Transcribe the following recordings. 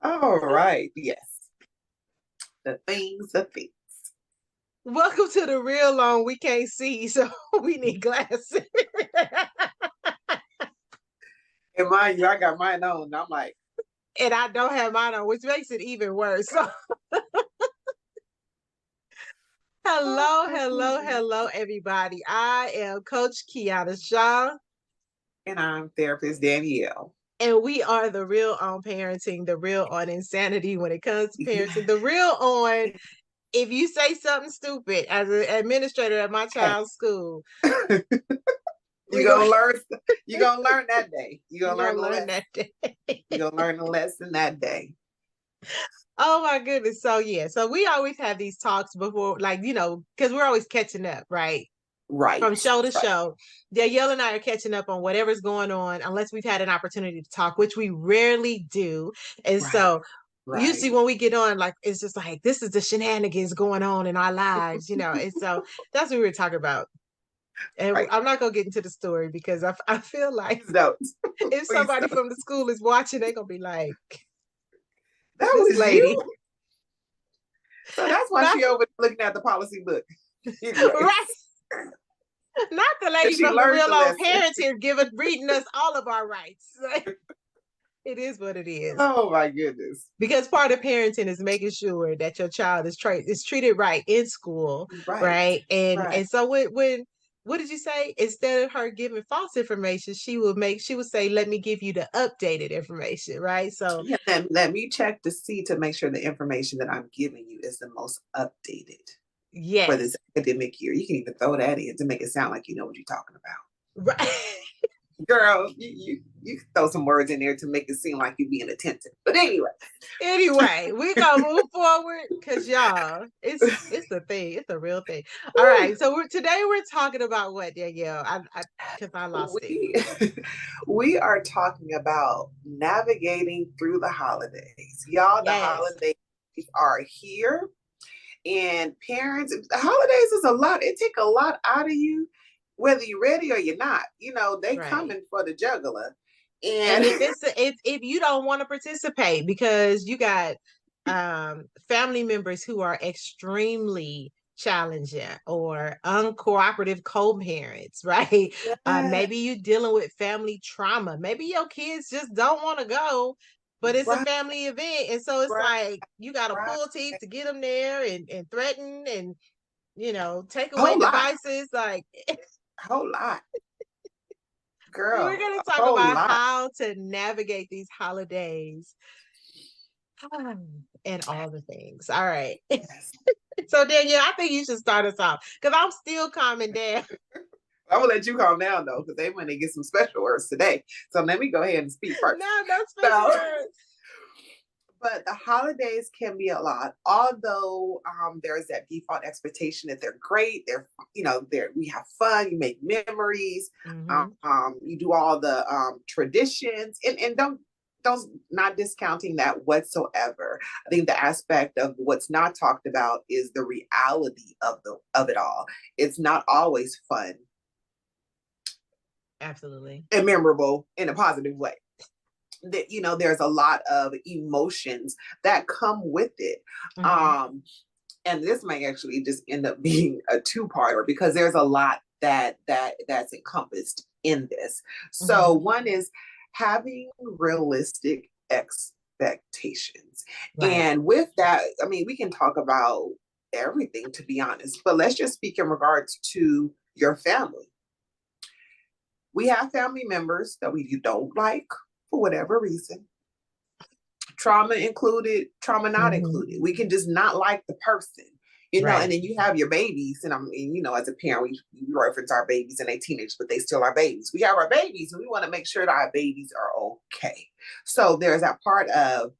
All right. Yes. The things, the things. Welcome to the real long we can't see, so we need glasses. And mind you, I got mine on. And I'm like, And I don't have mine on, which makes it even worse. So, hello, hello, hello, everybody. I am Coach Kiana Shaw, and I'm therapist Danielle. and we are the real on parenting, the real on insanity when it comes to parenting, the real on if you say something stupid as an administrator at my Hey, child's school, you we go gonna learn. You gonna learn that day. You you're gonna learn gonna the learn lesson. that day. You gonna learn the lesson that day. Oh my goodness. So yeah, so we always have these talks before, like, because we're always catching up, right? From Right. show to Right. show. Danielle and I are catching up on whatever's going on, unless we've had an opportunity to talk, which we rarely do. And Right. so usually Right. when we get on, like it's just like this is the shenanigans going on in our lives. And so that's what we were talking about. And Right. I'm not gonna get into the story because I feel like Please don't. if Please somebody don't. from the school is watching, they're gonna be like, That this was you. lady. So that's why Not she over looking at the policy book. Anyway, right. Not the and lady she from the learned real the old lesson. parents here reading us all of our rights. It is what it is. Oh my goodness. Because part of parenting is making sure that your child is treated right in school, Right. right? And Right. and so when what did you say? Instead of her giving false information, she would say, "Let me give you the updated information," right? So Yeah, then let me check to see to make sure the information that I'm giving you is the most updated for this yes, academic year. You can even throw that in to make it sound like you know what you're talking about. right. Girl, you throw some words in there to make it seem like you're being attentive. But anyway, Anyway, we gonna move forward because y'all, it's the thing, it's a real thing. All right, so today we're talking about what, Danielle? I because I lost it. we we are talking about navigating through the holidays. Y'all, the Yes, holidays are here. And parents, the holidays is a lot. It take a lot out of you, whether you're ready or you're not. They right. coming for the juggler. And And if you don't want to participate because you got family members who are extremely challenging or uncooperative co-parents, right? yeah, Maybe you dealing with family trauma. Maybe your kids just don't want to go, but it's a right, family event, and so it's right, like you got to right. pull teeth to get them there and threaten and take away Whole lot, devices. Like whole lot, we're girl, going to a talk whole about lot. how to navigate these holidays and all the things. All right. Yes. So Danielle, I think you should start us off because I'm still calming down. I'm gonna let you calm down though, because they want to get some special words today. So let me go ahead and speak first. No, no special So, words. but the holidays can be a lot. Although there's that default expectation that they're great, they're we have fun, you make memories, Mm-hmm. you do all the traditions, and don't not discounting that whatsoever. I think the aspect of what's not talked about is the reality of it all. It's not always fun Absolutely. and memorable in a positive way. That there's a lot of emotions that come with it. Mm-hmm. And this might actually just end up being a two-parter because there's a lot that's encompassed in this. So Mm-hmm. one is having realistic expectations. Right. And with that, I mean, we can talk about everything, to be honest, but let's just speak in regards to your family. We have family members that we don't like for whatever reason, trauma included, trauma not Mm-hmm. included. We can just not like the person. And Right. then you have your babies. And I mean, as a parent, we reference our babies and they teenagers, but they still are babies. We have our babies and we want to make sure that our babies are okay. So there's that part of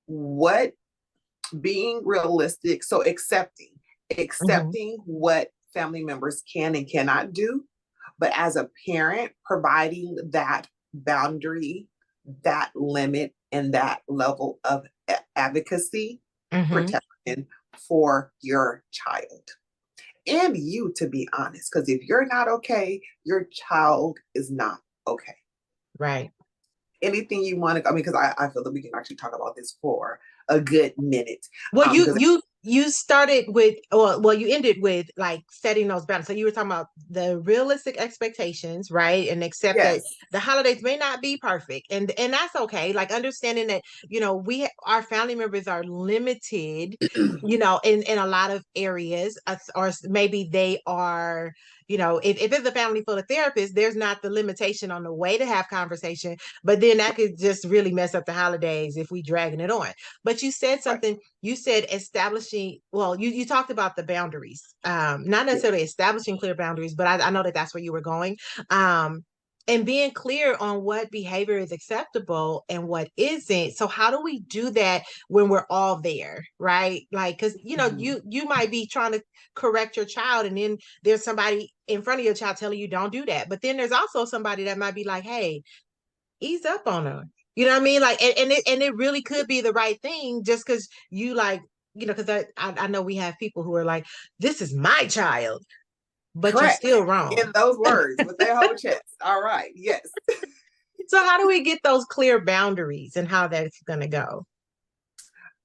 what being realistic. So Mm-hmm. accepting what family members can and cannot do. But as a parent, providing that boundary, that limit, and that level of advocacy, Mm-hmm. protection for your child. And you, to be honest, because if you're not okay, your child is not okay. Right. anything you want to, I mean, because I feel that we can actually talk about this for a good minute. Well, Because you started with, well, you ended with like setting those boundaries. So you were talking about the realistic expectations, right? And accept that yes, the holidays may not be perfect, and that's okay. Like understanding that, our family members are limited, in a lot of areas, or maybe they are, if it's a family full of therapists, there's not the limitation on the way to have conversation, but then that could just really mess up the holidays if we dragging it on. But you said right, something, you said establishing, well, you talked about the boundaries, not yeah, necessarily establishing clear boundaries, but I know that that's where you were going. And being clear on what behavior is acceptable and what isn't. So how do we do that when we're all there, right? Like, because mhm, you might be trying to correct your child, and then there's somebody in front of your child telling you don't do that. But then there's also somebody that might be like, hey, ease up on her. You know what I mean? Like, and it really could be the right thing, just because you like, because I know we have people who are like, this is my child, but you're correct. still wrong. In those words, with their whole chest. All right, yes. So how do we get those clear boundaries and how that's going to go?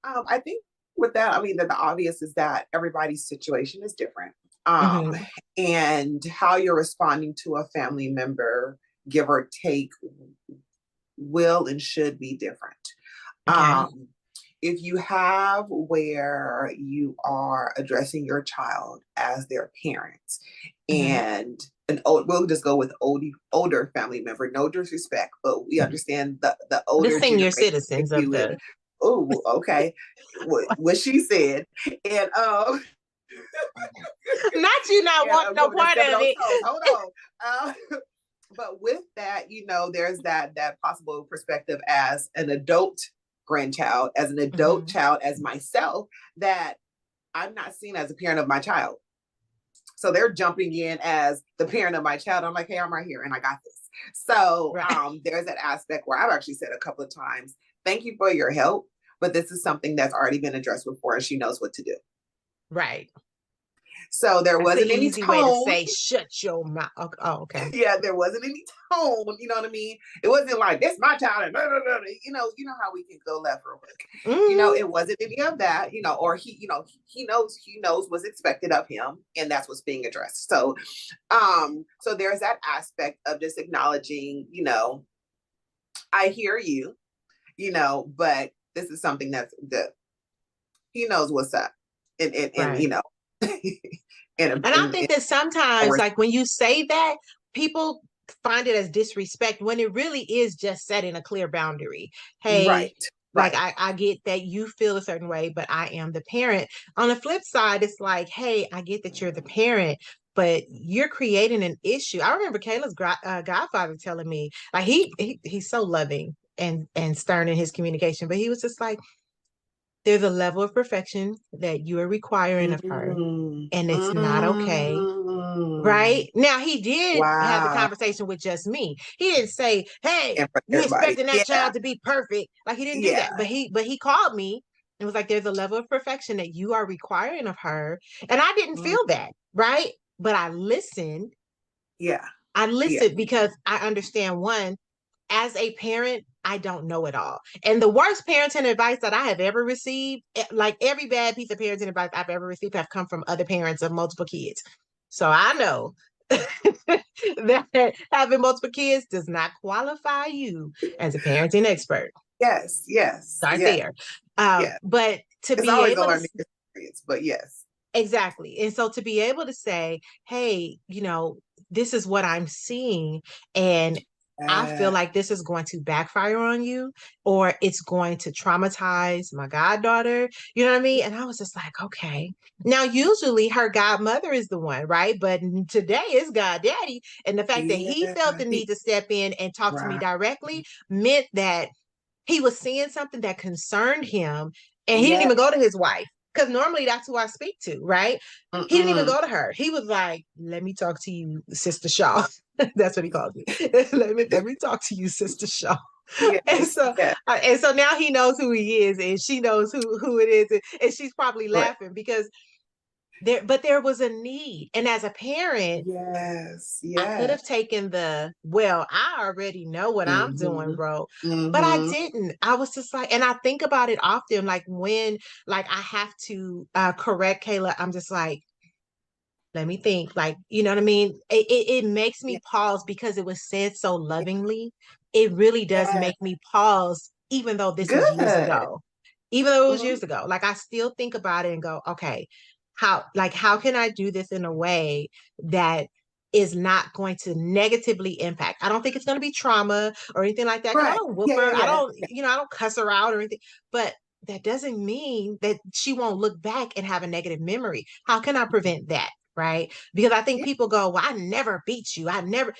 I think with that, I mean, that the obvious is that everybody's situation is different. Um, Mm-hmm. and how you're responding to a family member, give or take, will and should be different. Okay. Um, if you have where you are addressing your child as their parents Mm-hmm. and an old, we'll just go with older family member, no disrespect, but we understand the The older senior generation, if citizens you of will. the Oh, okay. What she said. And not you not and wanting you no over there part stepping of on it. toes. Hold on. But with that, there's that possible perspective as an adult grandchild, as an adult Mm-hmm. child, as myself, that I'm not seen as a parent of my child. So they're jumping in as the parent of my child. I'm like, hey, I'm right here and I got this. So Right. there's that aspect where I've actually said a couple of times, thank you for your help, but this is something that's already been addressed before and she knows what to do. Right. So there That's an wasn't any easy way to tone. say shut your mouth. Oh, okay. Yeah, there wasn't any tone. You know what I mean? It wasn't like this my child and blah, blah, blah. How we can go left real quick. Mm-hmm. It wasn't any of that. Or he knows what's expected of him, and that's what's being addressed. So there's that aspect of just acknowledging. I hear you. But this is something that he knows what's up, and Right. and And I think that sometimes, and like when you say that, people find it as disrespect when it really is just setting a clear boundary. Hey, right, like right, I get that you feel a certain way, but I am the parent. On the flip side, it's like, hey, I get that you're the parent, but you're creating an issue. I remember Kayla's godfather telling me, like he's so loving and stern in his communication, but he was just like, there's a level of perfection that you are requiring of her, mm, and it's not okay. mm. Right now, he did have the Wow. conversation with just me. He didn't say, "Hey, And for you everybody. expecting that Yeah. child to be perfect?" Like he didn't do Yeah. that. But he called me and was like, "There's a level of perfection that you are requiring of her," and I didn't Mm, feel that, right? But I listened. yeah. I Yeah. listened because I understand, one, as a parent, I don't know it all. And the worst parenting advice that I have ever received, like every bad piece of parenting advice I've ever received, have come from other parents of multiple kids. So I know that having multiple kids does not qualify you as a parenting expert. Yes. Yes. Start Yes. there. Yeah. But to It's be always a able to, learning experience, but yes. exactly. And so to be able to say, hey, this is what I'm seeing, and I feel Uh, like this is going to backfire on you, or it's going to traumatize my goddaughter. You know what I mean? And I was just like, okay. Now, usually her godmother is the one, right? But today it's goddaddy. And the fact that yeah. he felt the need to step in and talk to me Right. directly meant that he was seeing something that concerned him, and he didn't Yeah. even go to his wife, because normally that's who I speak to, right? He didn't even Mm-mm. go to her. He was like, let me talk to you, Sister Shaw. That's what he called me. let me talk to you, Sister Shaw. And Yes. so Yeah. and so now he knows who he is, and she knows who it is, and she's probably Right. laughing because But there was a need. And as a parent, Yes, I could have yes. taken well, I already know what I'm doing, Mm-hmm. bro. But I Mm-hmm. didn't. I was just like, and I think about it often, like when like I have to correct Kayla, I'm just like, let me think. Like, you know what I mean? It makes Yeah, me pause because it was said so lovingly. It really does yeah. make me pause, even though this was years Good. ago. Even though it was Mm-hmm. years ago. Like I still think about it and go, okay, how can I do this in a way that is not going to negatively impact? I don't think it's going to be trauma or anything like that. Cause I Right. don't whoop Yeah, her. yeah, I yeah. don't, I don't cuss her out or anything. But that doesn't mean that she won't look back and have a negative memory. How can I prevent that? Right. Because I think Yeah. people go, well, I never beat you. I never,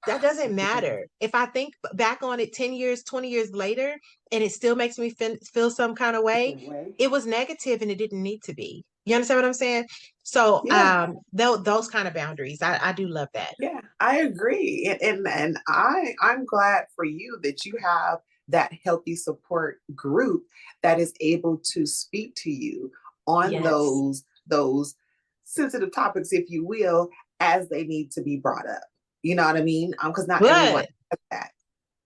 that doesn't matter. If I think back on it 10 years, 20 years later, and it still makes me feel some kind of way, it was negative and it didn't need to be. You understand what I'm saying? So Yeah. those kind of boundaries, I do love that. Yeah, I agree. And I'm glad for you that you have that healthy support group that is able to speak to you on Yes. those sensitive topics, if you will, as they need to be brought up. You know what I mean? Because not everyone But has that.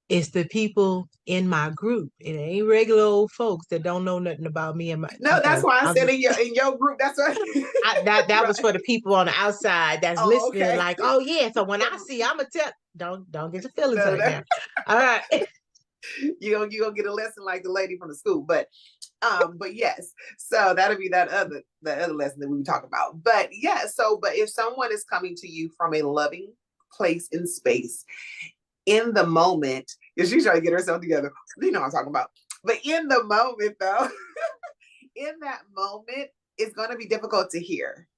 it's the people in my group. It ain't regular old folks that don't know nothing about me and my No, that's okay. why I I'll said just in your group. That's right. that was Right. for the people on the outside that's Oh, listening, okay. like, oh yeah. So when I So, see, I'm gonna tell don't get your feelings no, hurt no. now. All right. You gonna get a lesson like the lady from the school. But yes, so that'll be the other lesson that we were talking about. But yeah, but if someone is coming to you from a loving place and space in the moment, if she's trying to get herself together, you know what I'm talking about. But in the moment though, in that moment, it's gonna be difficult to hear.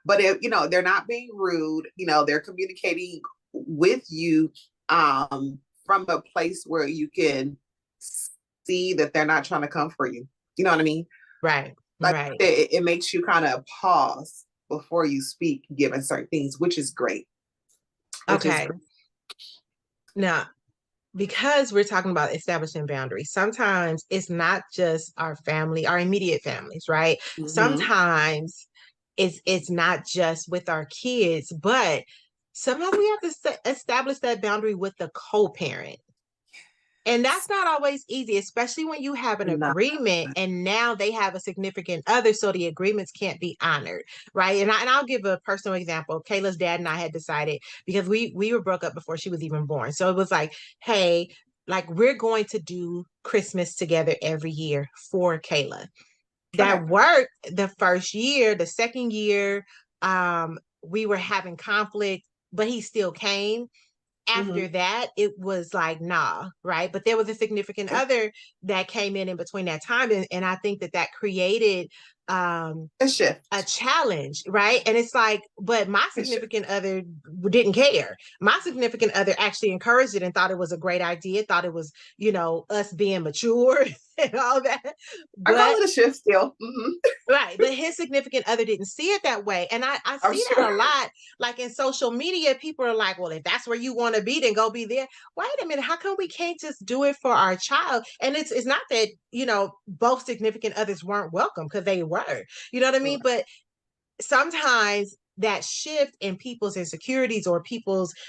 But if they're not being rude, they're communicating with you from a place where you can see that they're not trying to come for you. You know what I mean? Right. Like Right. it makes you kind of pause before you speak, given certain things, which is great. Which is Okay. great. Now, because we're talking about establishing boundaries, sometimes it's not just our family, our immediate families, right? Mm-hmm. Sometimes it's not just with our kids, but sometimes we have to establish that boundary with the co-parent. And that's not always easy, especially when you have an No. agreement and now they have a significant other, so the agreements can't be honored, right? And I'll give a personal example. Kayla's dad and I had decided because we were broke up before she was even born, so it was like, hey, like we're going to do Christmas together every year for Kayla. Okay. That worked the first year. The second year, we were having conflict, but he still came. After Mm-hmm. that, it was like, nah, right? But there was a significant Okay. other that came in between that time. And I think that created A a shift. challenge, right? And it's like, but my A shift. significant other didn't care. My significant other actually encouraged it and thought it was a great idea, thought it was, us being mature and all that. I call But it a shift still. Mm-hmm. right. But his significant other didn't see it that way. And I I'm see that sure. a lot. Like in social media, people are like, well, if that's where you want to be, then go be there. Wait a minute. How come we can't just do it for our child? And it's not that, both significant others weren't welcome because they were, you know what I mean? Right. But sometimes that shift in people's insecurities or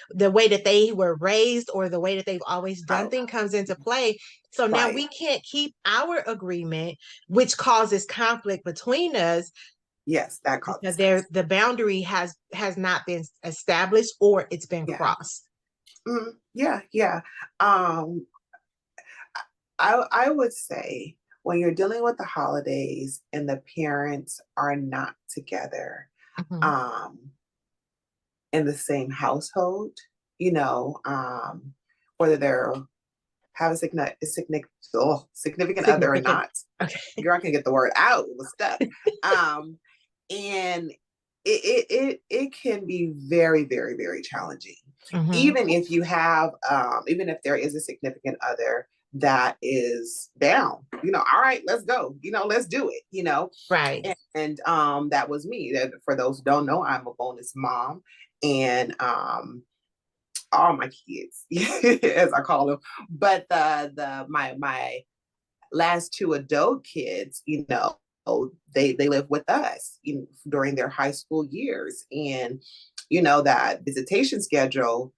the way that they were raised or the way that they've always done Oh, things comes into play. So now right. we can't keep our agreement, which causes conflict between us Yes, that because causes us. the boundary has not been established or it's been Yeah. crossed. Yeah, yeah. Um, I would say when you're dealing with the holidays and the parents are not together, Mhm. um, in the same household, you know, whether they're have a significant other or Significant. not. Okay. Girl, I can get the word out. It was stuck. Um, and it can be very, very, very challenging. Hmm. Even if there is a significant other that is down, all right, let's go, let's do it, Right. and that was me. For those who don't know, I'm a bonus mom, and all my kids, as I call them, but the my last two adult kids, they live with us, during their high school years, and that visitation schedule,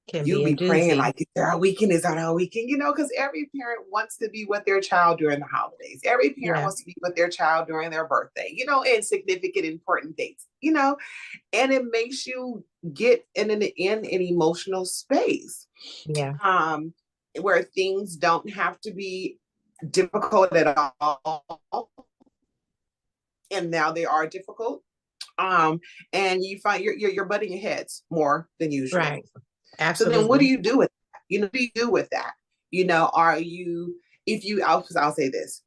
Can you be a be praying doozy. like, is there a weekend? Is that a weekend? Because every parent wants to be with their child during the holidays. Every parent Yeah. wants to be with their child during their birthday, and significant, important dates, and it makes you get in an emotional space, Yeah. where things don't have to be difficult at all. And now they are difficult. And you find you're butting your heads more than usual. Right. So then what do Absolutely. you do with that? What do you do with that? Are you, if you, I'll say this,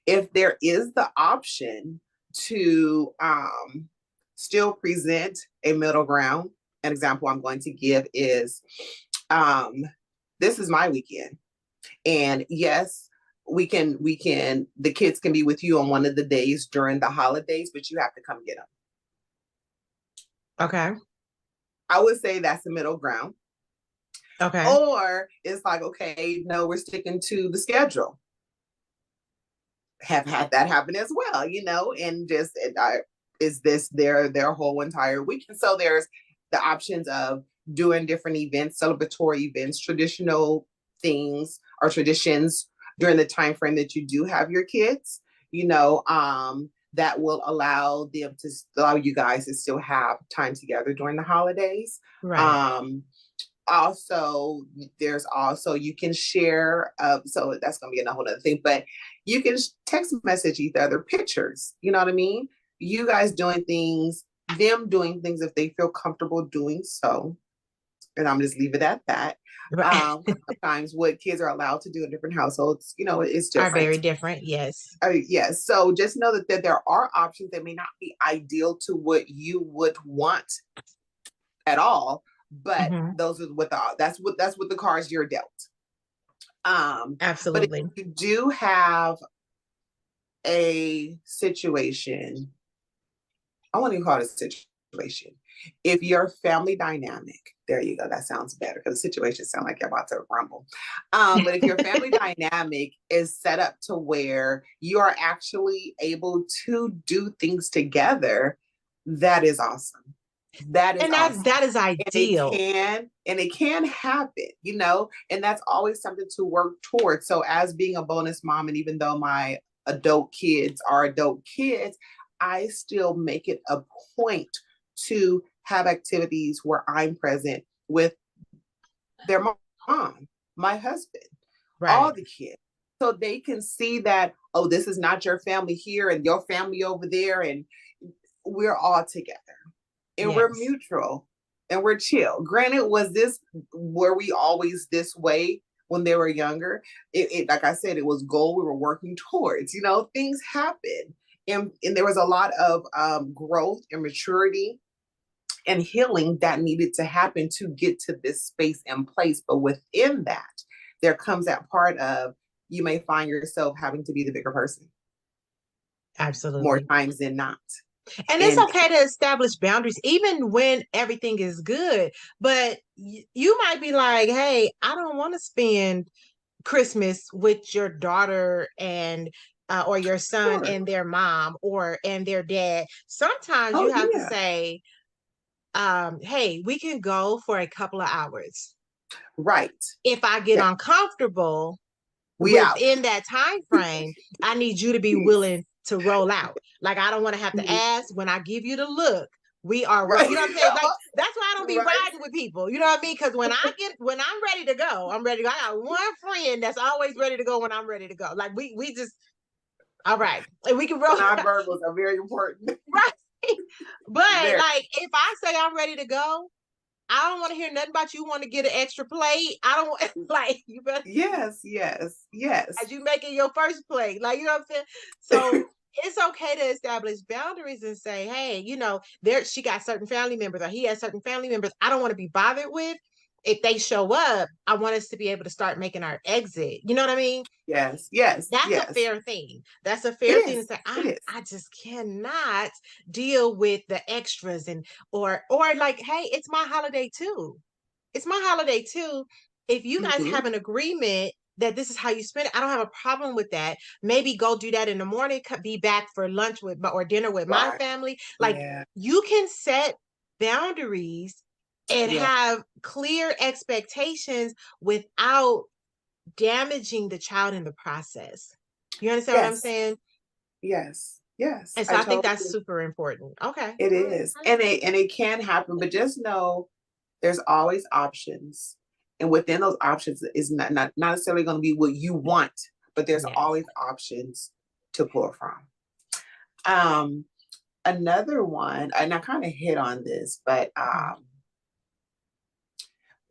if there is the option to still present a middle ground, an example I'm going to give is, this is my weekend. And yes, the kids can be with you on one of the days during the holidays, but you have to come get them. Okay. I would say that's the middle ground. Okay. Or it's like, okay, no, we're sticking to the schedule. Have had that happen as well, and just is this their whole entire weekend? So there's the options of doing different events, celebratory events, traditional things or traditions during the time frame that you do have your kids, that will allow you guys to still have time together during the holidays. Right. Also, there's also, you can share, so that's going to be a whole other thing, but you can text message each other pictures, you know what I mean? You guys doing things, them doing things if they feel comfortable doing so. And I'm just leave it at that. Right. Sometimes what kids are allowed to do in different households, it's Are different. very different. Yes. Yes. So just know that there are options that may not be ideal to what you would want at all, but those are that's what the cards you're dealt. But if Absolutely. you do have a situation, I won't even call it a situation. If your family dynamic, there you go, that sounds better because the situation sounds like you're about to rumble. But if your family dynamic is set up to where you are actually able to do things together, that is awesome. That is awesome. That is ideal. And it can happen, and that's always something to work towards. So as being a bonus mom, and even though my adult kids are adult kids, I still make it a point to have activities where I'm present with their mom, my husband, all the kids. So they can see that, oh, this is not your family here and your family over there, and we're all together. And we're mutual and we're chill. Granted, were we always this way when they were younger? It like I said, it was goal we were working towards. Things happen, and there was a lot of growth and maturity and healing that needed to happen to get to this space and place. But within that, there comes that part of, you may find yourself having to be the bigger person. Absolutely. More times than not. And it's okay to establish boundaries even when everything is good. But you might be like, hey, I don't want to spend Christmas with your daughter and or your son and their mom and their dad. Sometimes you have to say, hey, we can go for a couple of hours. Right. If I get uncomfortable within that time frame, I need you to be willing to roll out. Like, I don't want to have to ask. When I give you the look, we are right. You know what I'm saying? Like, that's why I don't be riding with people. You know what I mean? Because when I'm ready to go, I'm ready to go. I got one friend that's always ready to go when I'm ready to go. Like, we just, all right. And we can roll. Non-verbals are very important. Right. But like, if I say I'm ready to go, I don't want to hear nothing about you want to get an extra plate. I don't want, like, you better. Yes. As you making your first plate. Like, you know what I'm saying? So it's okay to establish boundaries and say, hey, she got certain family members or he has certain family members I don't want to be bothered with. If they show up, I want us to be able to start making our exit. You know what I mean? Yes. That's a fair thing. That's a fair thing to say. I just cannot deal with the extras or like, hey, it's my holiday too. It's my holiday too. If you guys have an agreement that this is how you spend it. I don't have a problem with that. Maybe go do that in the morning, be back for lunch with or dinner with my Right. family. Like Yeah. you can set boundaries and Yeah. have clear expectations without damaging the child in the process. You understand what I'm Yes. saying? Yes. Yes. And so I I think that's totally. super important. Okay. It All right. is, and it can happen, but just know there's always options, and within those options is not necessarily going to be what you want, but there's Yes. always options to pull from. Um, Another one, and I kind of hit on this, Mhm.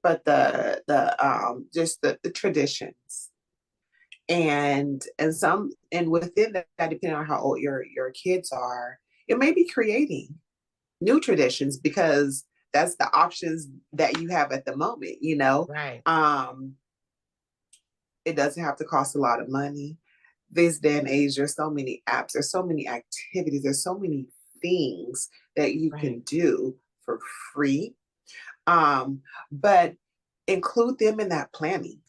but the just the traditions and within that, depending on how old your kids are, it may be creating new traditions because that's the options that you have at the moment, you know. Right. It doesn't have to cost a lot of money. This day and age, there's so many apps, there's so many activities, there's so many things that you Right. can do for free. But include them in that planning,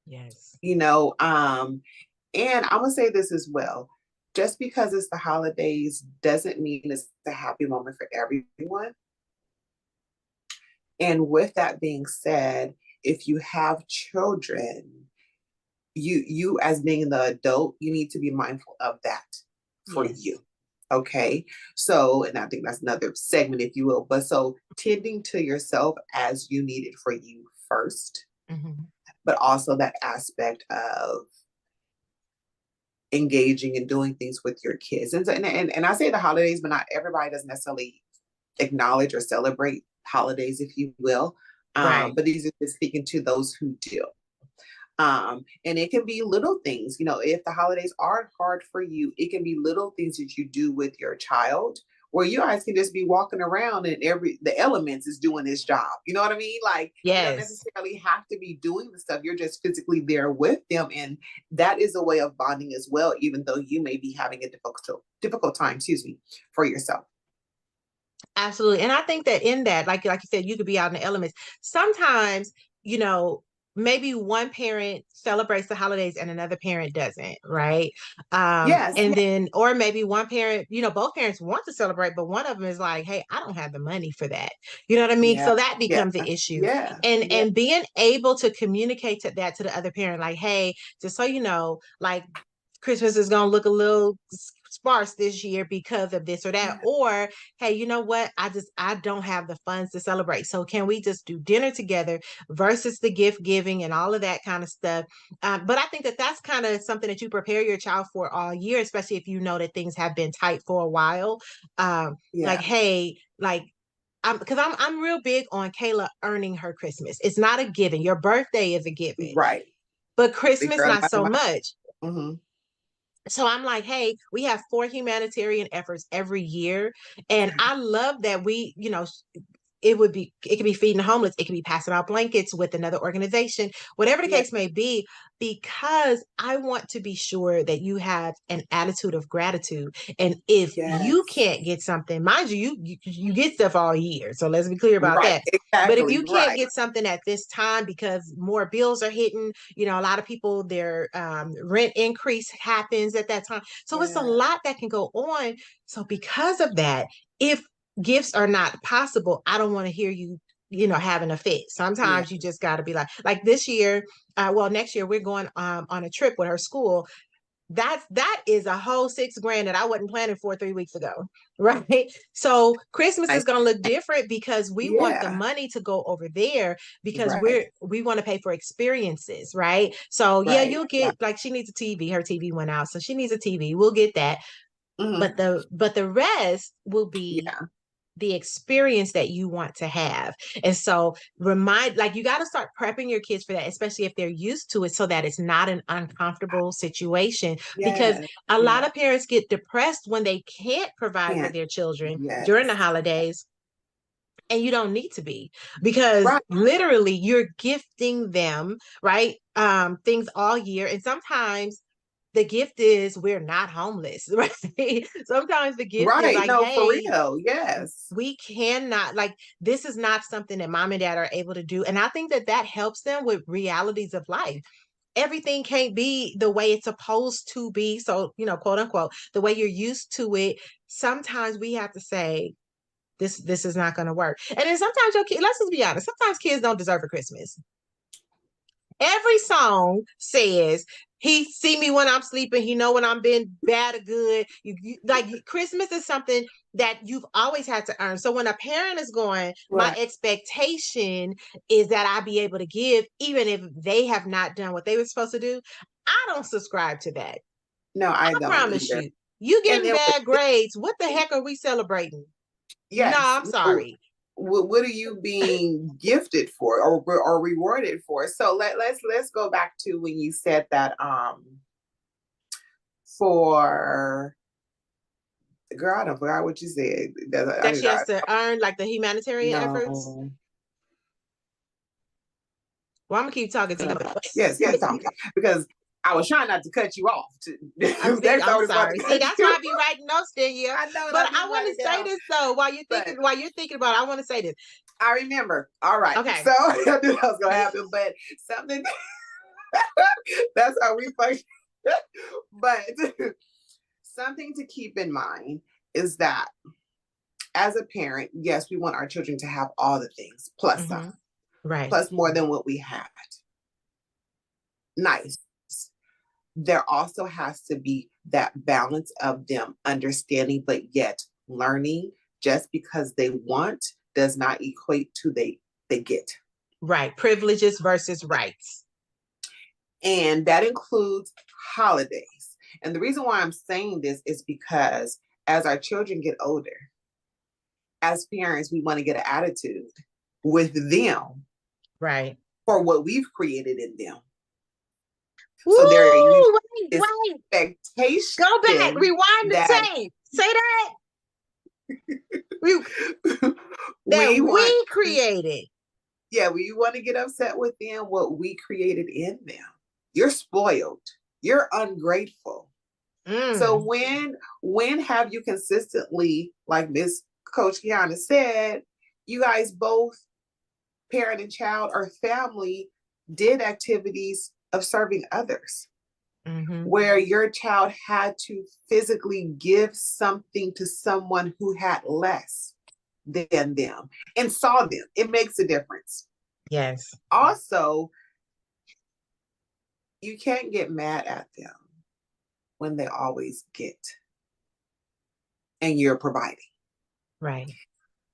Yes. you know. And I'm gonna say this as well. Just because it's the holidays doesn't mean it's a happy moment for everyone. And with that being said, if you have children, you as being the adult, you need to be mindful of that for Yes. you. Okay. So, and I think that's another segment, if you will. But so tending to yourself as you need it for you first, Hmm. but also that aspect of engaging and doing things with your kids. And I say the holidays, but not everybody doesn't necessarily acknowledge or celebrate holidays, if you will. Right. But these are just speaking to those who do. And it can be little things, you know, if the holidays are hard for you, it can be little things that you do with your child where you guys can just be walking around and the elements is doing its job. You know what I mean? Like you don't Yes. necessarily have to be doing the stuff. You're just physically there with them. And that is a way of bonding as well, even though you may be having a difficult time, excuse me, for yourself. Absolutely. And I think that in that, like you said, you could be out in the elements. Sometimes, you know, maybe one parent celebrates the holidays and another parent doesn't, right? Yes. And then, or maybe one parent, both parents want to celebrate, but one of them is like, hey, I don't have the money for that. You know what I mean? Yeah. So that Yeah. becomes an issue. Yeah. And Yeah. and being able to communicate that to the other parent, like, hey, just so you know, like Christmas is gonna look a little sparse this year because of this or that. Yeah. Or hey, you know what? I don't have the funds to celebrate. So can we just do dinner together versus the gift giving and all of that kind of stuff? But I think that that's kind of something that you prepare your child for all year, especially if you know that things have been tight for a while. Like, Yeah. hey, like because I'm real big on Kayla earning her Christmas. It's not a given. Your birthday is a given, Right. but Big Christmas girl in not so much. mm-hmm. So I'm like, hey, we have 4 humanitarian efforts every year. And I love that it could be feeding the homeless, it could be passing out blankets with another organization, whatever the Yeah. case may be, because I want to be sure that you have an attitude of gratitude. And if you Yes. can't get something, mind you, you get stuff all year. So let's be clear about Right. that. But if Exactly. you can't Right. get something at this time because more bills are hitting, a lot of people, their rent increase happens at that time. So it's a Yeah. lot that can go on. So because of that, if gifts are not possible, I don't want to hear you, having a fit. Yeah. Sometimes you just got to be like this year, well, next year we're going on a trip with her school. That is a whole 6 grand that I wasn't planning for 3 weeks ago, right? So Christmas is Nice. going to look different because we want the Yeah. money to go over there because Right. we want to pay for experiences, right? So yeah, Right. you'll Right. get, like, she needs a TV. Her TV went out, so she needs a TV. We'll get that, Mm-hmm. but the rest will be Yeah. the experience that you want to have. And so you got to start prepping your kids for that, especially if they're used to it, so that it's not an uncomfortable situation. Because Yes. a lot Yeah. of parents get depressed when they can't provide for Can't. their children during the Yes. holidays. And you don't need to be, because Right. literally you're gifting them, right? Things all year. And sometimes the gift is we're not homeless, right? Sometimes the gift is Right. like, No, for hey, real. Yes. we cannot, like, this is not something that mom and dad are able to do. And I think that helps them with realities of life. everything can't be the way it's supposed to be. So, quote unquote, the way you're used to it. Sometimes we have to say, this is not going to work. And then sometimes your kid, let's just be honest, sometimes kids don't deserve a Christmas. Every song says he see me when I'm sleeping. He know when I'm being bad or good. Like Christmas is something that you've always had to earn. So when a parent is going, my expectation is that I be able to give, even if they have not done what they were supposed to do. I don't subscribe to that. No, I don't promise either. you getting bad grades. What the heck are we celebrating? Yes. No, I'm sorry. What are you being gifted for or rewarded for? So let's go back to when you said that for girl, I don't forgot what you said. That she has to earn like the humanitarian efforts. Well, I'm gonna keep talking to you. Yes, talking because I was trying not to cut you off. I'm sorry. See, that's why I be writing notes there, yeah. I know, but I want to say this though. While you're thinking about it, I want to say this. I remember. All right. Okay. So I knew that was gonna happen, but something that's how we function. But something to keep in mind is that as a parent, yes, we want our children to have all the things plus some, right? Plus more than what we had. Nice. There also has to be that balance of them understanding, but yet learning. Just because they want does not equate to they get. Right. Privileges versus rights. And that includes holidays. And the reason why I'm saying this is because as our children get older, as parents, we want to get an attitude with them. Right. For what we've created in them. Ooh, so there is expectation. Go back, rewind the tape. Say that. we created. Yeah, we want to get upset with them, what we created in them. You're spoiled. You're ungrateful. So when have you consistently, like Miss Coach Kiana said, you guys both, parent and child or family, did activities of serving others, where your child had to physically give something to someone who had less than them and saw them. It makes a difference. Yes. Also, you can't get mad at them when they always get and you're providing. Right.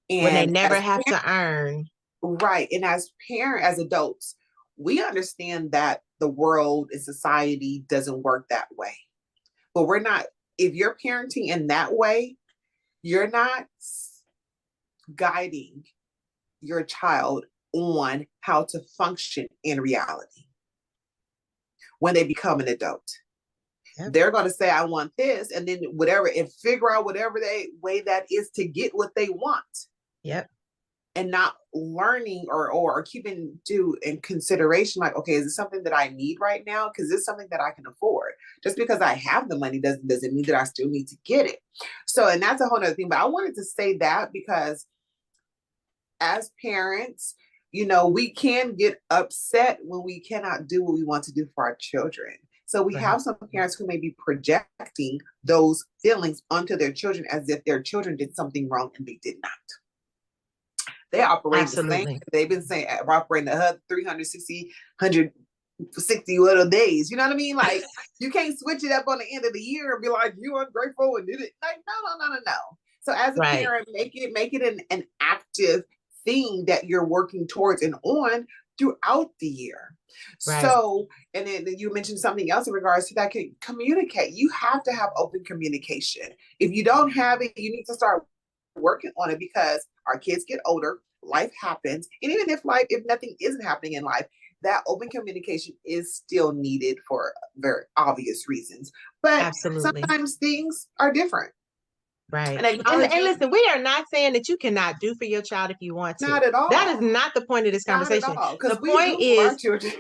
And when they never have to earn. Right. And as adults, we understand that the world and society doesn't work that way. But if you're parenting in that way, you're not guiding your child on how to function in reality when they become an adult. Yep. They're going to say, I want this, and then figure out whatever way that is to get what they want. Yep. And not learning or keeping in consideration, like, okay, is this something that I need right now? Because it's something that I can afford. Just because I have the money doesn't mean that I still need to get it. So, and that's a whole other thing. But I wanted to say that because as parents, we can get upset when we cannot do what we want to do for our children. So we have some parents who may be projecting those feelings onto their children as if their children did something wrong and they did not. They operate the same. They've been saying operating 360, 160 little days. You know what I mean? Like you can't switch it up on the end of the year and be like, you ungrateful and did it. Like, no. So as a parent, make it an active thing that you're working towards and on throughout the year. Right. So, and then you mentioned something else in regards to that. Communicate. You have to have open communication. If you don't have it, you need to start working on it because our kids get older, life happens. And even if nothing isn't happening in life, that open communication is still needed for very obvious reasons. But sometimes things are different. Right. And listen, we are not saying that you cannot do for your child if you want to. Not at all. That is not the point of this conversation. The point is, our children,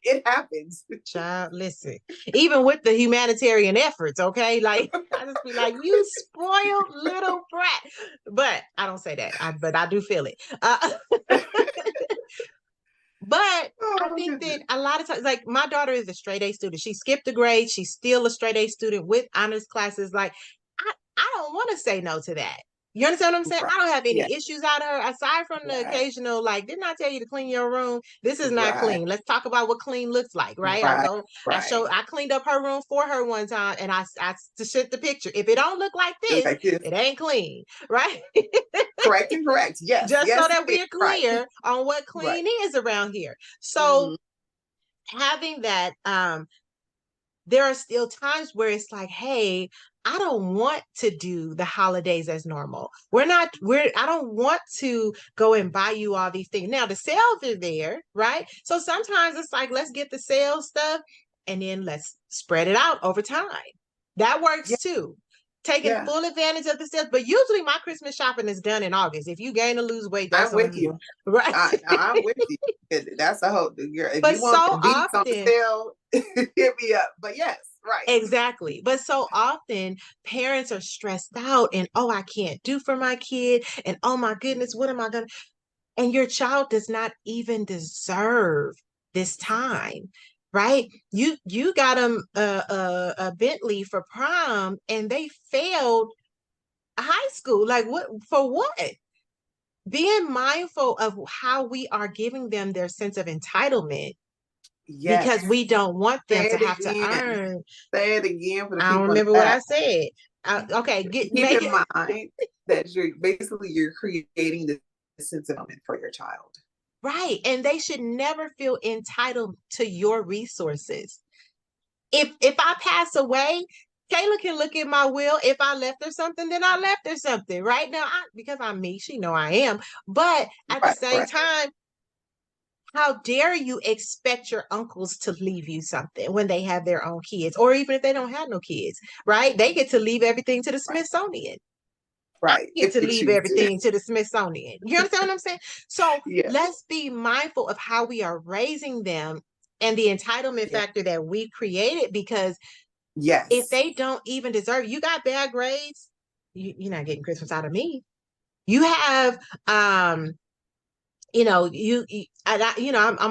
it happens. Child, listen, even with the humanitarian efforts, okay? Like, I just be like, you spoiled little brat. But I don't say that, but I do feel it. But I Oh think that goodness. a lot of times, like my daughter is a straight A student. She skipped a grade. She's still a straight A student with honors classes. Like, I don't want to say no to that. You understand what I'm saying? Right. I don't have Yeah. any issues out of her aside from the Right. occasional, like, didn't I tell you to clean your room? This is not Right. clean. Let's talk about what clean looks like, right? Right. Right. I cleaned up her room for her one time and I sent the picture. If it don't look like this, Like this. it ain't clean, right? Correct and correct. Yes. Just so Yes. that we are Right. clear on what Right. clean is around here. So Mhm. having that, there are still times where it's like, hey, I don't want to do the holidays as normal. I don't want to go and buy you all these things. Now the sales are there, right? So sometimes it's like, let's get the sales stuff and then let's spread it out over time. That Yeah. works too. Taking Yeah. full advantage of the sales. But usually my Christmas shopping is done in August. If you gain or lose weight, that's I'm on with you. you. Right. I'm with you. That's a whole. If But you want so the deets on the often, sale, hit me up. But yes, right. exactly. But so often parents are stressed out and, oh, I can't do for my kid. And oh my goodness, what am I going to? And your child does not even deserve this time, right? You got them a Bentley for prom and they failed high school. Like what for what? Being mindful of how we are giving them their sense of entitlement Yes. because we don't want them Say to it have to again. earn. Say it again for the I don't people in the remember what I back. said. Okay, Keep make in it mind that you're creating the sense of fulfillment for your child. right. And they should never feel entitled to your resources. If I pass away, Kayla can look at my will. If I left her something, then I left her something. Right now, because I'm me, she know I am. But at the Right. same Right. time, how dare you expect your uncles to leave you something when they have their own kids, or even if they don't have no kids, right? They get to leave everything to the Right. Smithsonian. Right. Get If to they leave choose to. everything to the Smithsonian. You understand what I'm saying? So Yeah. let's be mindful of how we are raising them and the entitlement Yeah. factor that we created because if Yes. they don't even deserve, you got bad grades, you're not getting Christmas out of me. You have I'm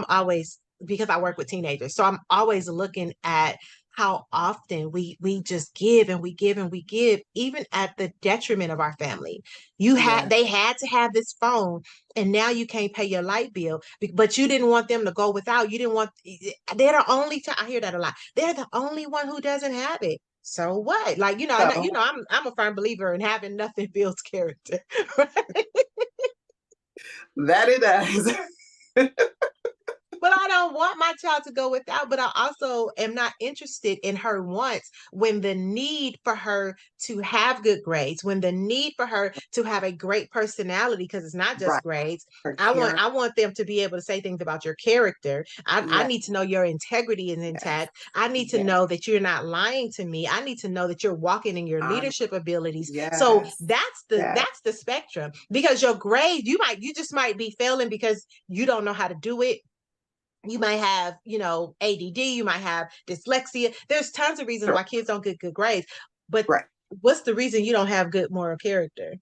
always, because I work with teenagers, so I'm always looking at how often we just give and we give and we give, even at the detriment of our family. Yeah. They had to have this phone, and now you can't pay your light bill, but you didn't want them to go without. You didn't want. They're the only. I hear that a lot. They're the only one who doesn't have it. So what? Like So I'm a firm believer in having nothing builds character. Right? that it does. But I don't want my child to go without, but I also am not interested in her wants when the need for her to have good grades, when the need for her to have a great personality, because it's not just Right. grades. For Karen. I want them to be able to say things about your character. I Yeah. need to know your integrity is Yes. intact. I need to Yes. know that you're not lying to me. I need to know that you're walking in your Honor. leadership abilities. So Yes. Yes. that's the spectrum. Because your grade, you just might be failing because you don't know how to do it. You might have, ADD, you might have dyslexia. There's tons of reasons Sure. why kids don't get good grades. But Right. what's the reason you don't have good moral character?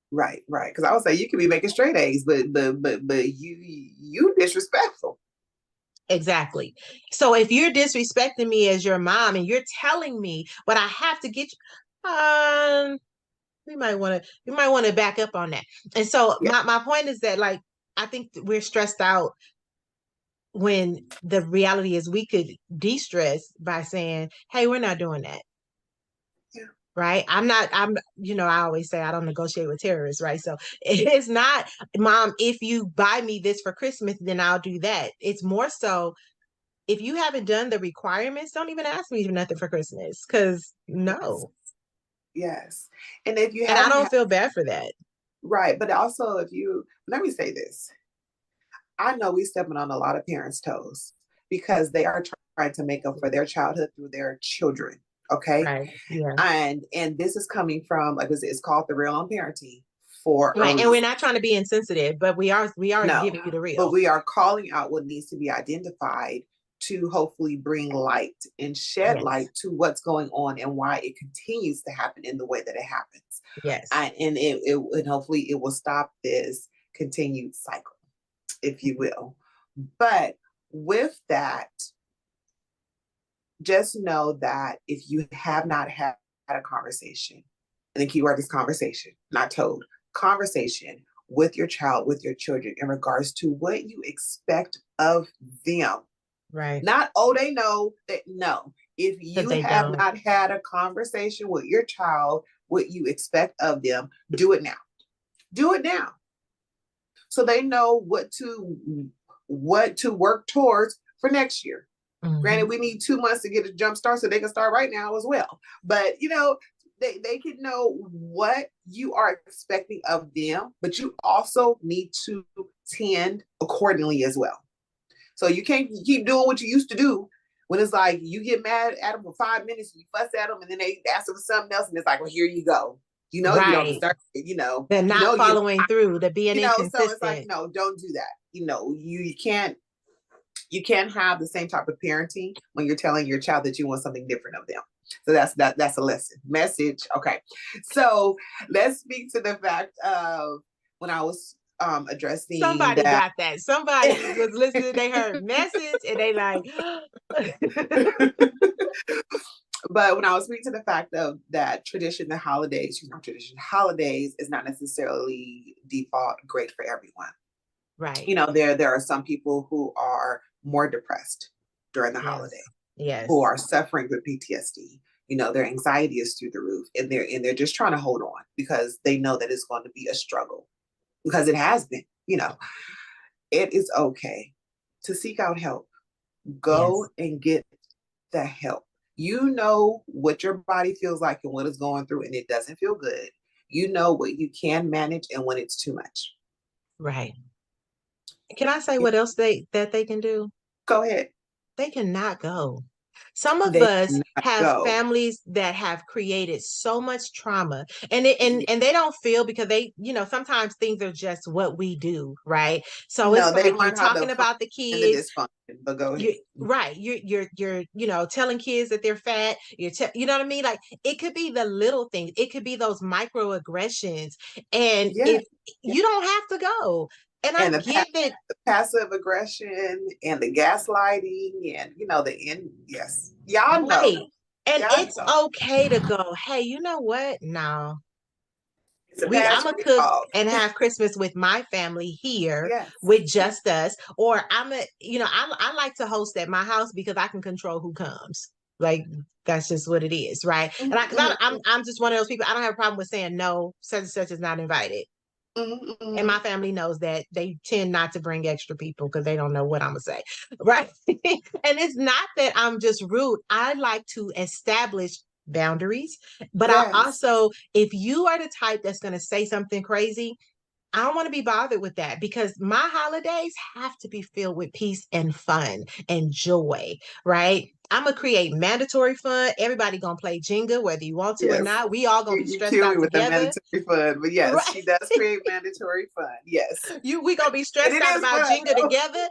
Right. Right. Because I would say you could be making straight A's, but you disrespectful. Exactly. So if you're disrespecting me as your mom and you're telling me, but I have to get you, we might want to back up on that. And so Yeah. my point is that, like, I think we're stressed out when the reality is we could de-stress by saying, hey, we're not doing that. Yeah. Right. I always say I don't negotiate with terrorists. Right. So it's not, mom, if you buy me this for Christmas, then I'll do that. It's more so, if you haven't done the requirements, don't even ask me for nothing for Christmas. Cause Yes. no. Yes. And if you And I haven't don't feel bad for that. right, but also if you let me say this. I know we stepping on a lot of parents' toes because they are trying to make up for their childhood through their children. Okay. Right. Yeah. And this is coming from, like it's called the real on parenting for Right. early. And we're not trying to be insensitive, but we are No, giving you the but real. we are calling out what needs to be identified to hopefully bring light and shed Yes. light to what's going on and why it continues to happen in the way that it happens. Yes. And hopefully it will stop this continued cycle, if you will. But with that, just know that if you have not had a conversation, and the key word is conversation, not told, conversation with your child, with your children in regards to what you expect of them. Right. Not, oh, they know that. No. If you have don't. not had a conversation with your child, what you expect of them, do it now. Do it now. So they know what to work towards for next year. Mm-hmm. Granted, we need 2 months to get a jump start so they can start right now as well. But they can know what you are expecting of them, but you also need to tend accordingly as well. So you can't keep doing what you used to do when it's like you get mad at them for 5 minutes and you fuss at them and then they ask for something else and it's like, well, here you go. You don't deserve it, They're not following through, they're being inconsistent. So it's like, no, don't do that. You can't have the same type of parenting when you're telling your child that you want something different of them. So that's a lesson. Message. Okay. So let's speak to the fact of when I was addressing somebody got that. Somebody was listening, they heard message and they like but when I was speaking to the fact of that holidays is not necessarily default great for everyone. Right. There are some people who are more depressed during the holiday. Yes. Who are suffering with PTSD. Their anxiety is through the roof and they're just trying to hold on because they know that it's going to be a struggle because it has been. It is okay to seek out help. Go and get the help. You know what your body feels like and what it's going through, and it doesn't feel good. You know what you can manage and when it's too much. Right. Can I say what else they can do? Go ahead. They cannot go. Some of us have families that have created so much trauma and they don't feel because they, sometimes things are just what we do. Right. So it's like you're talking about the kids. But go ahead. Right. You're telling kids that they're fat. You know what I mean? Like it could be the little things. It could be those microaggressions. And if you don't have to go. And I get that the passive aggression and the gaslighting and yes. Y'all know. Right. And it's okay to go, hey, you know what? No. I'm gonna cook and have Christmas with my family here with just us. Or I like to host at my house because I can control who comes. Like that's just what it is, right? And I'm just one of those people. I don't have a problem with saying no, such and such is not invited. Mm-hmm. And my family knows that they tend not to bring extra people because they don't know what I'm gonna say, right? And it's not that I'm just rude. I like to establish boundaries, but I also, if you are the type that's gonna say something crazy, I don't want to be bothered with that because my holidays have to be filled with peace and fun and joy, right? I'm going to create mandatory fun. Everybody going to play Jenga, whether you want to or not. We all going to be stressed out with together. The mandatory fun, but yes, right? She does create mandatory fun. Yes. We going to be stressed out about fun, Jenga together.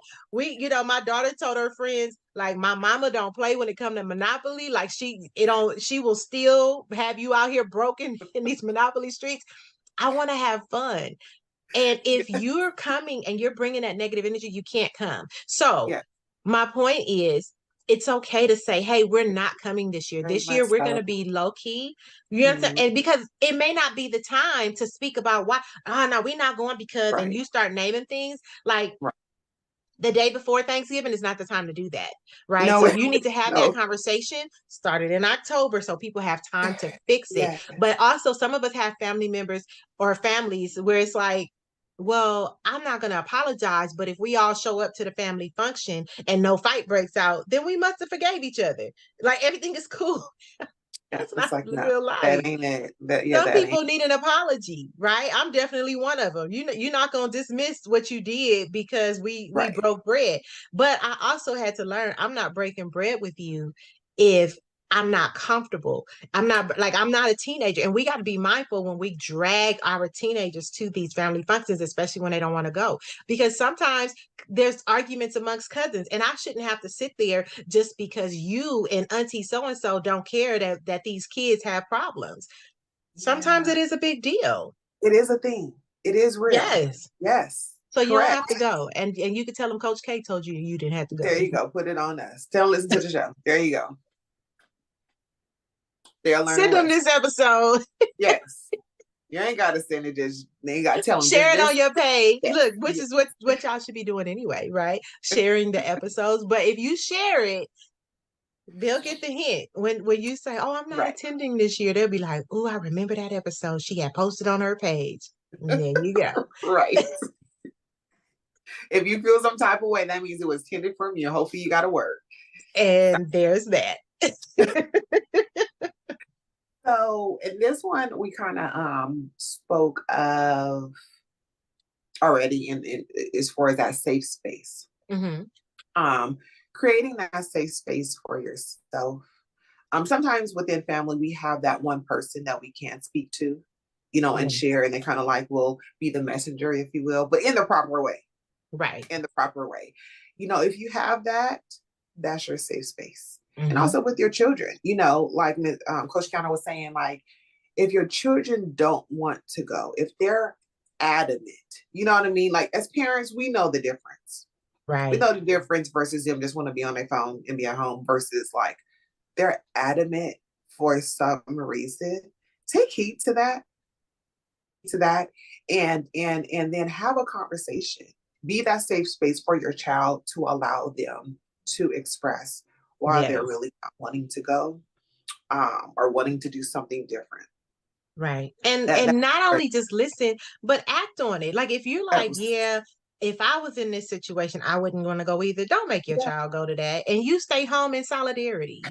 My daughter told her friends, like, my mama don't play when it comes to Monopoly. Like she will still have you out here broken in these Monopoly streets. I want to have fun. And if you're coming and you're bringing that negative energy, you can't come. So my point is, it's okay to say, hey, we're not coming this year. This year, we're going to be low key. You know what I'm saying? And because it may not be the time to speak about why, no, we're not going because, and you start naming things like the day before Thanksgiving is not the time to do that, right? No, so you need to have that conversation started in October so people have time to fix it. But also some of us have family members or families where it's like, well, I'm not going to apologize, but if we all show up to the family function and no fight breaks out, then we must have forgave each other. Like everything is cool. That's not like, real life. That ain't it. Some people need an apology, right? I'm definitely one of them. You're not going to dismiss what you did because we broke bread. But I also had to learn I'm not breaking bread with you if I'm not comfortable. I'm not a teenager. And we got to be mindful when we drag our teenagers to these family functions, especially when they don't want to go. Because sometimes there's arguments amongst cousins. And I shouldn't have to sit there just because you and auntie so-and-so don't care that these kids have problems. Sometimes it is a big deal. It is a thing. It is real. Yes. Yes. So you don't Correct. have to go. And you can tell them Coach K told you you didn't have to go. There you go. Put it on us. Don't listen to the show. There you go. They'll learn a Send them lesson. this episode. Yes. You ain't got to send it. Just you ain't got to tell them just Share it this. on your page. Yes. Look, which is what y'all should be doing anyway, right? Sharing the episodes. But if you share it, they'll get the hint. When you say, "Oh, I'm not Right. attending this year," they'll be like, "Oh, I remember that episode. She had posted on her page." And there you go. Right. If you feel some type of way, that means it was tended from you. Hopefully you got a word. And there's that. So in this one, we kind of spoke of already in as far as that safe space. Mm-hmm. Creating that safe space for yourself. Sometimes within family, we have that one person that we can't speak to, and share, and they kind of like will be the messenger, if you will, but in the proper way. Right. In the proper way. If you have that, that's your safe space. Mm-hmm. And also with your children, like Coach Kiana was saying, like, if your children don't want to go, if they're adamant, you know what I mean? Like, as parents, we know the difference. Right. We know the difference versus them just want to be on their phone and be at home versus like they're adamant for some reason. Take heed to that, and then have a conversation. Be that safe space for your child to allow them to express why they're really not wanting to go, or wanting to do something different. Right. And not only just listen, but act on it. Like if you're like, yeah, if I was in this situation, I wouldn't want to go either. Don't make your child go to that. And you stay home in solidarity.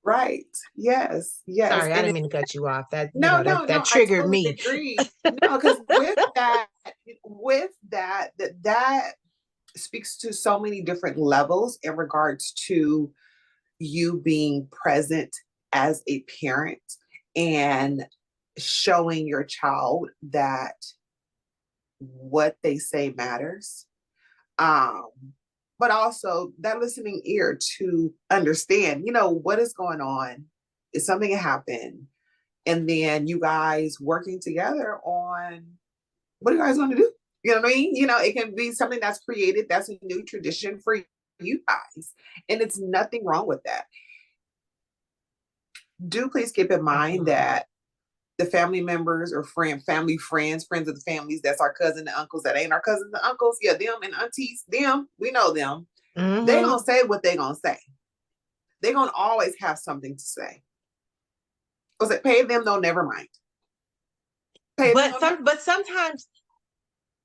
Right. Yes. Yes. Sorry, I didn't mean to cut you off. That no, that triggered I totally me. agree. No, because that speaks to so many different levels in regards to you being present as a parent and showing your child that what they say matters. But also that listening ear to understand, what is going on. Is something happened? And then you guys working together on what are you guys going to do? You know what I mean? It can be something that's created. That's a new tradition for you guys. And it's nothing wrong with that. Do please keep in mind that the family members or friends of the families, that's our cousin and uncles, that ain't our cousins and uncles. Yeah, them and aunties, we know them. Mm-hmm. They gonna say what they gonna say. They gonna always have something to say. Was it pay them? No, never mind. But sometimes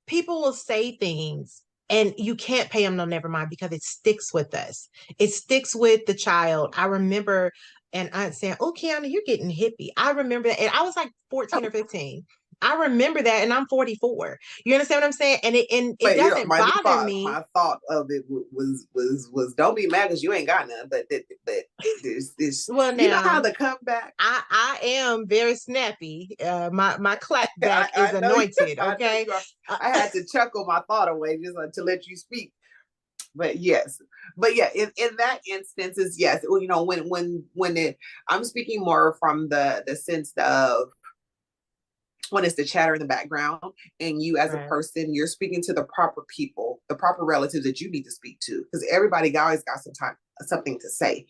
people will say things and you can't pay them no never mind because it sticks with us. It sticks with the child. I remember an aunt saying, "Oh, Kiana, you're getting hippie." I remember that. And I was like 14 or 15. I remember that, and I'm 44. You understand what I'm saying? And it doesn't bother me. My thought of it was don't be mad because you ain't got none. But this well, now, you know how the comeback. I am very snappy. My clapback is anointed. Okay, I had to chuckle my thought away just to let you speak. But yes, in that instance is yes. When I'm speaking more from the sense of when it's the chatter in the background and you as a person, you're speaking to the proper people, the proper relatives that you need to speak to, because everybody always got something to say.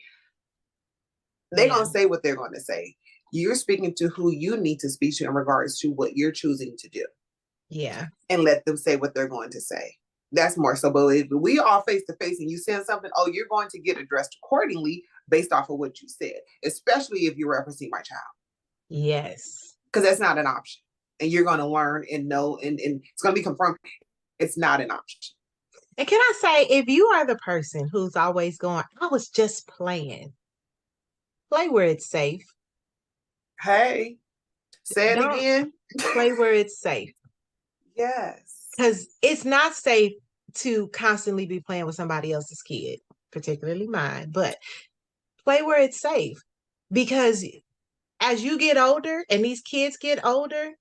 They're going to say what they're going to say. You're speaking to who you need to speak to in regards to what you're choosing to do. Yeah. And let them say what they're going to say. That's more so. But if we are face to face and you send something, you're going to get addressed accordingly based off of what you said, especially if you're referencing my child. Yes. Because that's not an option. And you're going to learn and know, and it's going to be confirmed. It's not an option. And can I say, if you are the person who's always going, I was just playing, play where it's safe. Hey, say it again. Play where it's safe. Yes. Because it's not safe to constantly be playing with somebody else's kid, particularly mine, but play where it's safe. Because as you get older and these kids get older,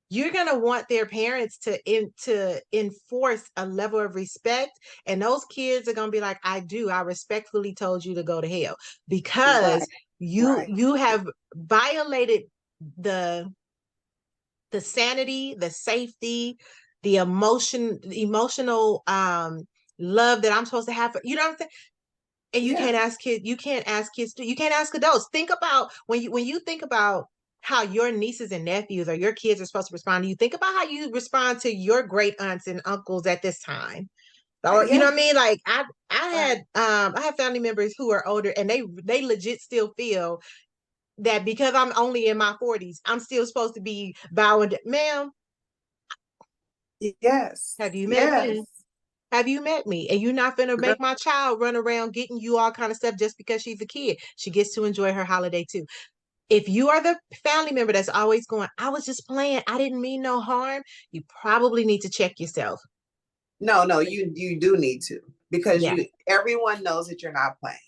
you're going to want their parents to enforce a level of respect. And those kids are going to be like, I respectfully told you to go to hell because you have violated the sanity, the safety, the emotional love that I'm supposed to have for, you know what I'm saying? And you can't ask kids, you can't ask adults. Think about when you think about how your nieces and nephews or your kids are supposed to respond to you. Think about how you respond to your great aunts and uncles at this time. Or you know Yeah. what I mean? Like Right. I have family members who are older and they legit still feel that because I'm only in my 40s, I'm still supposed to be bowing to, ma'am, Yes. have you met Yes. me? Have you met me? And you're not gonna Girl, make my child run around getting you all kind of stuff just because she's a kid. She gets to enjoy her holiday too. If you are the family member that's always going, I was just playing, I didn't mean no harm, you probably need to check yourself. no, you do need to, because Yeah. you everyone knows that you're not playing.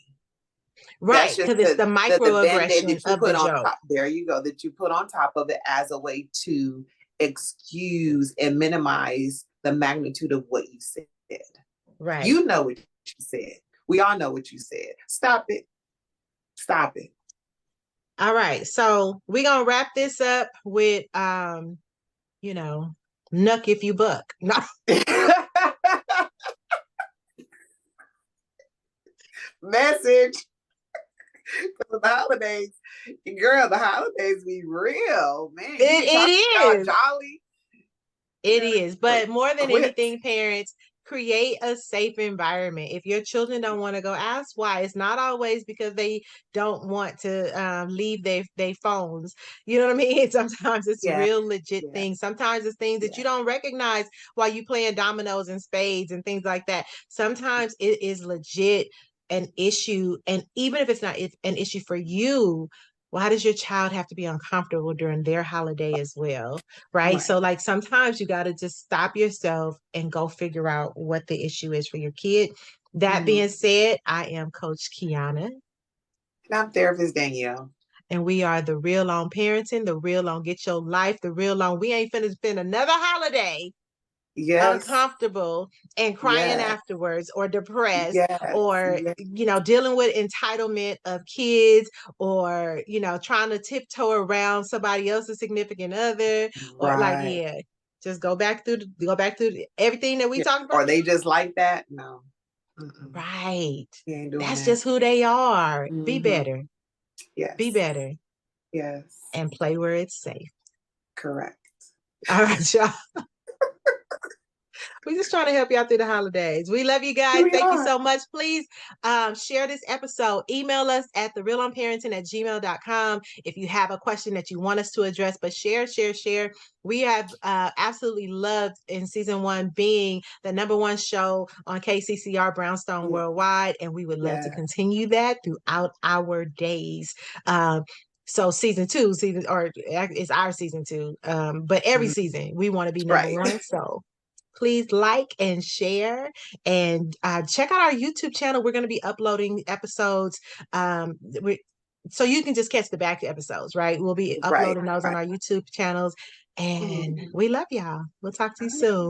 That's Right. just Because it's the the band-aid microaggression that you of the put on joke. top. There you go, that you put on top of it as a way to excuse and minimize the magnitude of what you said. Right. You know what you said. We all know what you said. Stop it. Stop it. All right. So we're gonna wrap this up with you know, nuck if you buck. No. Message for the holidays. Girl, the holidays be real, man. You be It talking about is. jolly. It Girl, is, but more than quit. anything, parents, create a safe environment. If your children don't want to go, ask why. It's not always because they don't want to leave their phones. You know what I mean? Sometimes it's Yeah, real legit yeah, things. Sometimes it's things that you yeah. don't recognize while you playing dominoes and spades and things like that. Sometimes it is legit an issue, and even if it's not an issue for you, why does your child have to be uncomfortable during their holiday as well? Right. Right. So, like, sometimes you got to just stop yourself and go figure out what the issue is for your kid. That Mm-hmm. being said, I am Coach Kiana, And I'm therapist Danielle. and we are the Real on Parenting, the Real on Get Your Life, the Real on We Ain't Finna Spend Another Holiday Yes, uncomfortable and crying yes, afterwards or depressed yes, or yes. dealing with entitlement of kids or trying to tiptoe around somebody else's significant other or like, Right. yeah, just go back through everything that we Yeah. talked about. Or they just like that? No. Mm-mm. Right. You ain't doing That's that. just who they are. Be Mm-hmm. better. Be Yes, better yes, and play where it's safe. correct. All right, y'all. We're just trying to help you out through the holidays. We love you guys. Here we Thank you are. so much. Please share this episode. Email us at therealonparenting@gmail.com if you have a question that you want us to address. But share, share, share. We have absolutely loved in season 1 being the #1 show on KCCR Brownstone Yeah, Worldwide. And we would love to yeah. continue that throughout our days. So season 2, or it's our season 2. But every Mhm. season we want to be Right. #1. So please like and share and check out our YouTube channel. We're going to be uploading episodes. So you can just catch the back episodes, right? We'll be Right. uploading those on Right. our YouTube channels. And Mhm. we love y'all. We'll talk to you All right. soon.